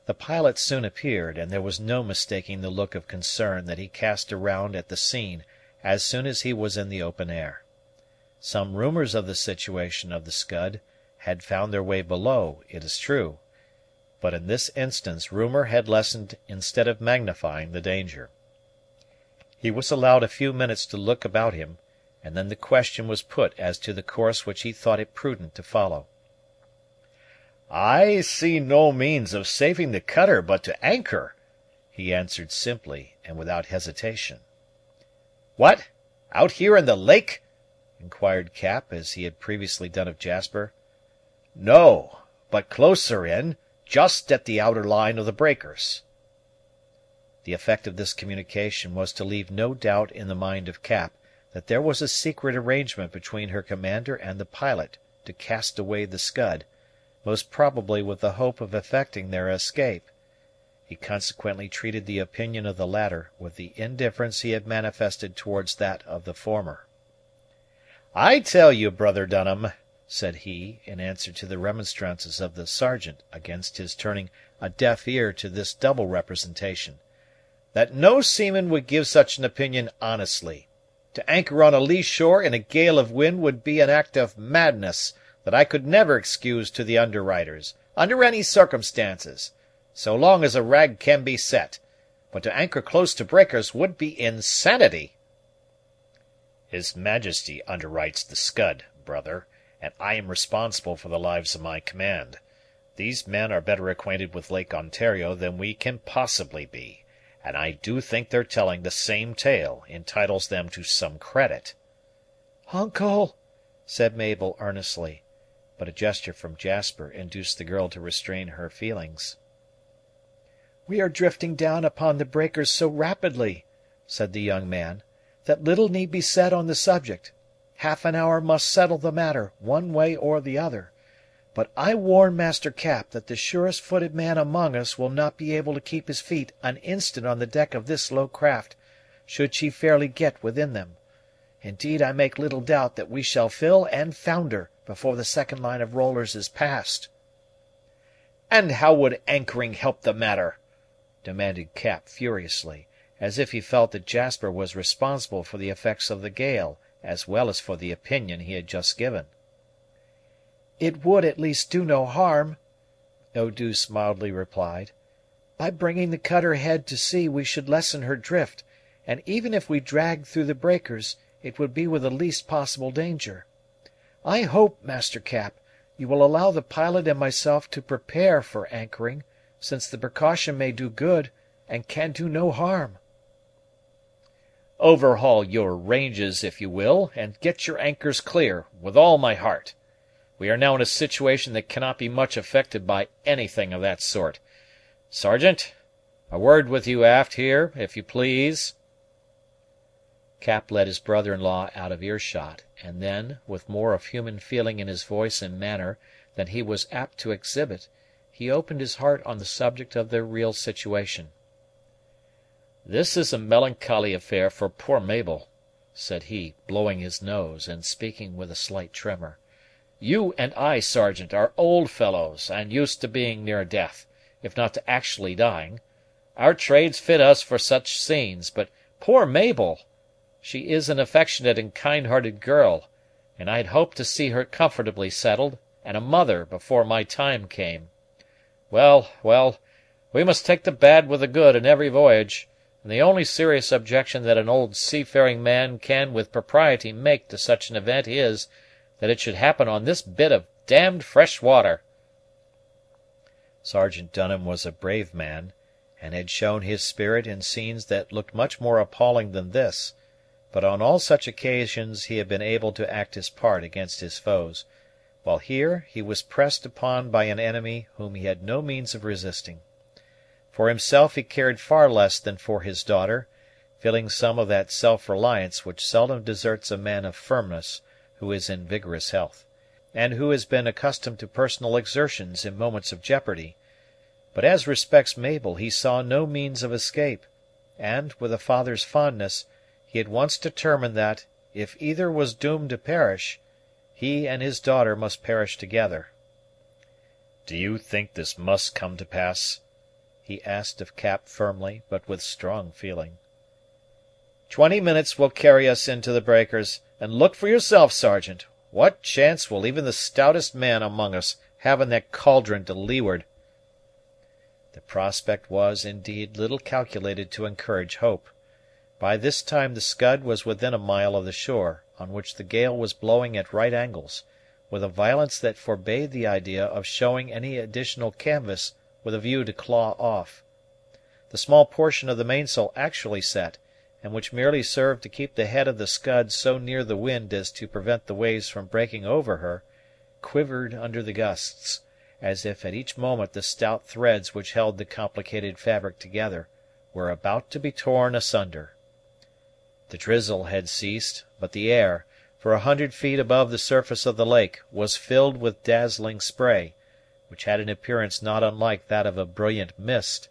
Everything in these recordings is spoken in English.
The pilot soon appeared, and there was no mistaking the look of concern that he cast around at the scene as soon as he was in the open air. Some rumors of the situation of the Scud had found their way below, it is true, but in this instance rumor had lessened instead of magnifying the danger. He was allowed a few minutes to look about him, and then the question was put as to the course which he thought it prudent to follow. "I see no means of saving the cutter but to anchor," he answered simply and without hesitation. "What! Out here in the lake?" inquired Cap, as he had previously done of Jasper. "No, but closer in, just at the outer line of the breakers." The effect of this communication was to leave no doubt in the mind of Cap that there was a secret arrangement between her commander and the pilot to cast away the Scud, most probably with the hope of effecting their escape. He consequently treated the opinion of the latter with the indifference he had manifested towards that of the former. "I tell you, brother Dunham," said he, in answer to the remonstrances of the Sergeant against his turning a deaf ear to this double representation, "that no seaman would give such an opinion honestly. To anchor on a lee shore in a gale of wind would be an act of madness that I could never excuse to the underwriters, under any circumstances, so long as a rag can be set; but to anchor close to breakers would be insanity." "His Majesty underwrites the Scud, brother, and I am responsible for the lives of my command. These men are better acquainted with Lake Ontario than we can possibly be, and I do think their telling the same tale entitles them to some credit." "Uncle!" said Mabel earnestly, but a gesture from Jasper induced the girl to restrain her feelings. "We are drifting down upon the breakers so rapidly," said the young man, "that little need be said on the subject. Half an hour must settle the matter, one way or the other. But I warn Master Cap that the surest footed man among us will not be able to keep his feet an instant on the deck of this low craft, should she fairly get within them. Indeed, I make little doubt that we shall fill and founder before the second line of rollers is passed." "And how would anchoring help the matter?" demanded Cap furiously, as if he felt that Jasper was responsible for the effects of the gale as well as for the opinion he had just given. "It would at least do no harm," Eau douce mildly replied. "By bringing the cutter head to sea we should lessen her drift, and even if we dragged through the breakers, it would be with the least possible danger. I hope, Master Cap, you will allow the pilot and myself to prepare for anchoring, since the precaution may do good, and can do no harm." "Overhaul your ranges, if you will, and get your anchors clear, with all my heart. We are now in a situation that cannot be much affected by anything of that sort. Sergeant, a word with you aft here, if you please." Cap led his brother-in-law out of earshot, and then, with more of human feeling in his voice and manner than he was apt to exhibit, he opened his heart on the subject of their real situation. "This is a melancholy affair for poor Mabel," said he, blowing his nose, and speaking with a slight tremor. "You and I, Sergeant, are old fellows, and used to being near death, if not to actually dying. Our trades fit us for such scenes, but poor Mabel! She is an affectionate and kind-hearted girl, and I had hoped to see her comfortably settled, and a mother, before my time came. Well, well, we must take the bad with the good in every voyage, and the only serious objection that an old seafaring man can with propriety make to such an event is, that it should happen on this bit of damned fresh water." Sergeant Dunham was a brave man, and had shown his spirit in scenes that looked much more appalling than this, but on all such occasions he had been able to act his part against his foes, while here he was pressed upon by an enemy whom he had no means of resisting. For himself he cared far less than for his daughter, feeling some of that self-reliance which seldom deserts a man of firmness who is in vigorous health, and who has been accustomed to personal exertions in moments of jeopardy. But as respects Mabel he saw no means of escape, and, with a father's fondness, he had once determined that, if either was doomed to perish, he and his daughter must perish together. "Do you think this must come to pass?" he asked of Cap firmly, but with strong feeling. 20 minutes will carry us into the breakers, and look for yourself, Sergeant. What chance will even the stoutest man among us have in that cauldron to leeward?" The prospect was, indeed, little calculated to encourage hope. By this time the Scud was within a mile of the shore, on which the gale was blowing at right angles, with a violence that forbade the idea of showing any additional canvas with a view to claw off. The small portion of the mainsail actually set, and which merely served to keep the head of the Scud so near the wind as to prevent the waves from breaking over her, quivered under the gusts, as if at each moment the stout threads which held the complicated fabric together were about to be torn asunder. The drizzle had ceased, but the air, for 100 feet above the surface of the lake, was filled with dazzling spray, which had an appearance not unlike that of a brilliant mist,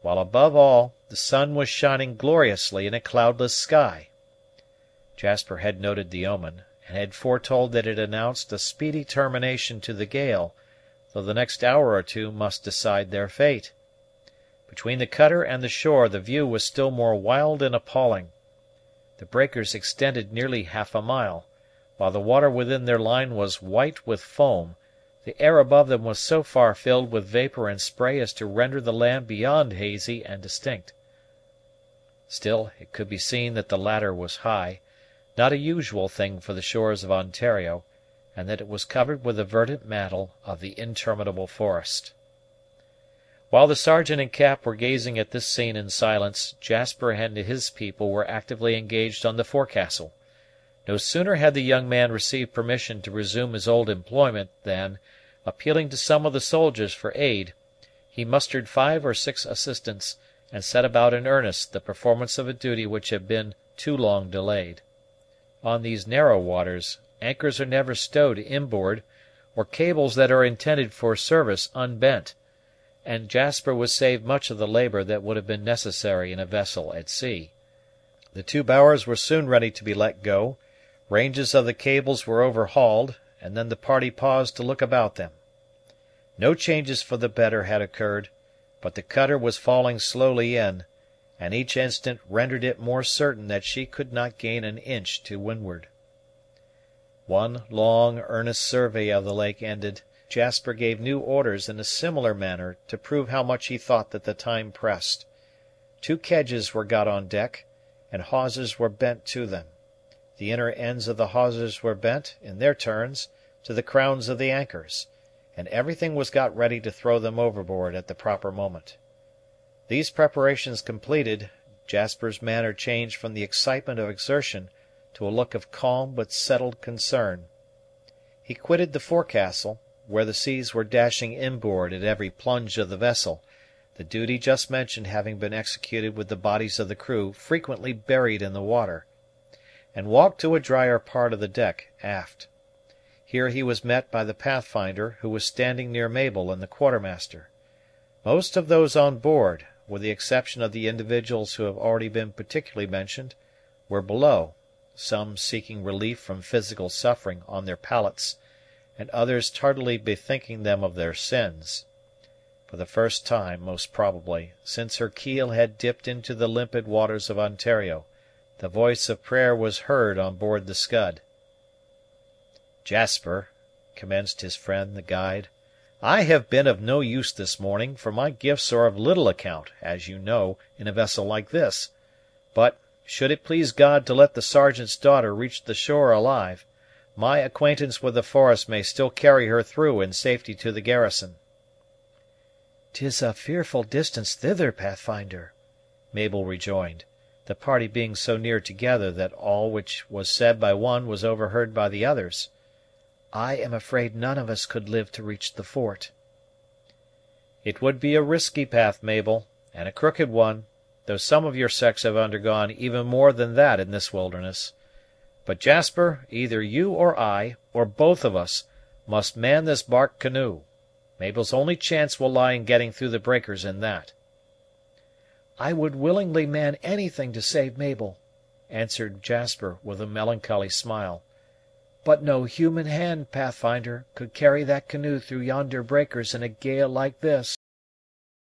while above all the sun was shining gloriously in a cloudless sky. Jasper had noted the omen, and had foretold that it announced a speedy termination to the gale, though the next hour or two must decide their fate. Between the cutter and the shore the view was still more wild and appalling. The breakers extended nearly half a mile, while the water within their line was white with foam. The air above them was so far filled with vapor and spray as to render the land beyond hazy and distinct. Still, it could be seen that the latter was high, not a usual thing for the shores of Ontario, and that it was covered with the verdant mantle of the interminable forest. While the Sergeant and Cap were gazing at this scene in silence, Jasper and his people were actively engaged on the forecastle. No sooner had the young man received permission to resume his old employment than, appealing to some of the soldiers for aid, he mustered 5 or 6 assistants, and set about in earnest the performance of a duty which had been too long delayed. On these narrow waters, anchors are never stowed inboard, or cables that are intended for service unbent, and Jasper was saved much of the labor that would have been necessary in a vessel at sea. The 2 bowers were soon ready to be let go, ranges of the cables were overhauled, and then the party paused to look about them. No changes for the better had occurred, but the cutter was falling slowly in, and each instant rendered it more certain that she could not gain an inch to windward. One long, earnest survey of the lake ended, Jasper gave new orders in a similar manner to prove how much he thought that the time pressed. 2 kedges were got on deck, and hawsers were bent to them. The inner ends of the hawsers were bent, in their turns, to the crowns of the anchors, and everything was got ready to throw them overboard at the proper moment. These preparations completed, Jasper's manner changed from the excitement of exertion to a look of calm but settled concern. He quitted the forecastle, where the seas were dashing inboard at every plunge of the vessel, the duty just mentioned having been executed with the bodies of the crew frequently buried in the water, and walked to a drier part of the deck, aft. Here he was met by the Pathfinder, who was standing near Mabel and the quartermaster. Most of those on board, with the exception of the individuals who have already been particularly mentioned, were below, some seeking relief from physical suffering on their pallets, and others tardily bethinking them of their sins. For the first time, most probably, since her keel had dipped into the limpid waters of Ontario, the voice of prayer was heard on board the Scud. "Jasper," commenced his friend the guide, "I have been of no use this morning, for my gifts are of little account, as you know, in a vessel like this; but, should it please God to let the Sergeant's daughter reach the shore alive, my acquaintance with the forest may still carry her through in safety to the garrison." "'Tis a fearful distance thither, Pathfinder," Mabel rejoined, the party being so near together that all which was said by one was overheard by the others. "I am afraid none of us could live to reach the fort." "It would be a risky path, Mabel, and a crooked one, though some of your sex have undergone even more than that in this wilderness. But, Jasper, either you or I, or both of us, must man this bark canoe. Mabel's only chance will lie in getting through the breakers in that." "I would willingly man anything to save Mabel," answered Jasper, with a melancholy smile; "but no human hand, Pathfinder, could carry that canoe through yonder breakers in a gale like this."